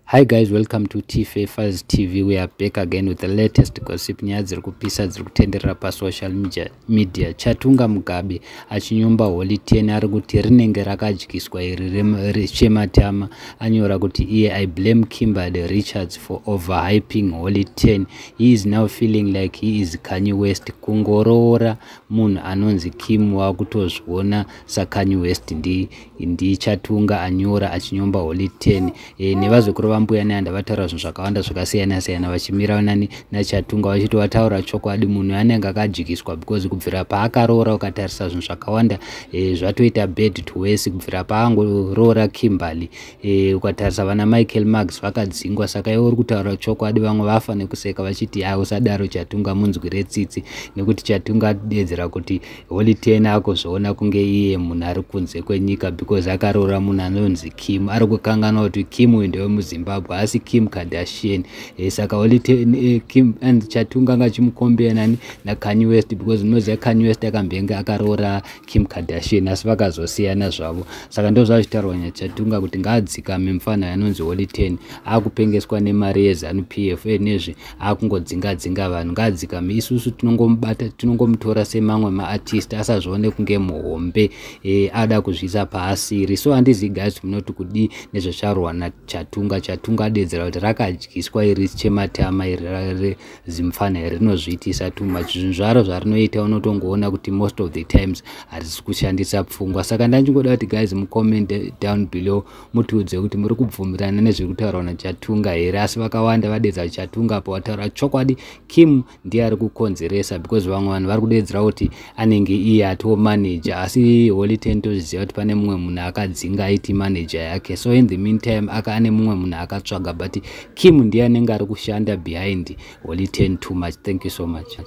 Hi guys, welcome to T-Favors TV. We are back again with the latest gossip nyaya dziri kupisa dziri kutenderera pa social media. Chatunga Mugabe achinyomba Holy Ten ari kuti rinenge rakadyiswa iri rechematama. Anyora kuti iye I blame Kimberly Richards for overhyping Holy Ten. He is now feeling like he is Kanye West. Kungoroora munhu anonzi Kim wakutozviona saKanye West ndi Chatunga anyora achinyomba Holy Ten. Nevazokuru mbuya neanda vataura zvinhu zvakawanda zvakasiyana siyana vachimira nani naChatunga vachiti vataura chokwadi munhu anenge akadyiswa because kubvira paakaroora ukatarisa zvinhu zvakawanda zvatoita bad to worse kubvira paangoroora Kimberly ukatarisa vana Michael Marks vakadzingwa saka iwe uri kutaura chokwadi vamwe vafa nekuseka vachiti usadaro Chatunga munzwire tsitsi nekuti Chatunga adedzera kuti Holy Ten akozviona kunge iye munhu ari kunze kwenyika because akaroora munhu anonzi Kim ari kukanganwa kuti Kim ndewe muZimbabwe asi Kim Kardashian saka Holy Ten Kim and Chatunga ngachimukombera nani na Kanye West because unoziva Kanye West akambenga akaroora Kim Kardashian asi vakazosiyana zvavo saka ndozvazvitarwa naChatunga kuti ngaadzikame mufana anonzi Holy Ten akupengeswa nemari yeZANU-PF nezve akungodzinga vanhu ngaadzikame isusu tinongomutora semamwe maartist asazvione kunge muhombe ada kuzvisa paasiri so handizi guys munoti kudi nezvesharwa naChatunga adedzera kuti rakadyiswa iri chematama iri zimfana rinozviitisa too much zvinhu zvaro zvarinoita unotongoona kuti most of the times harisi kushandisa pfungwa saka ndachingoda kuti guys mucomment down below mutiudze kuti muri kubvumirana nezviri kutaurwa naChatunga here asi vakawanda vadedza Chatunga po vataura chokwadi Kim ndiye ari kukonzeresa because vamwe vanhu vari kudedzera kuti anenge iye atoo manager asi Holy Ten toziva kuti pane mumwe munhu akadzinga aiti manager yake so in the meantime ane mumwe munhu akatsvaga but Kim ndiye anenge ari kushanda behind Holy Ten too much. Thank you so much.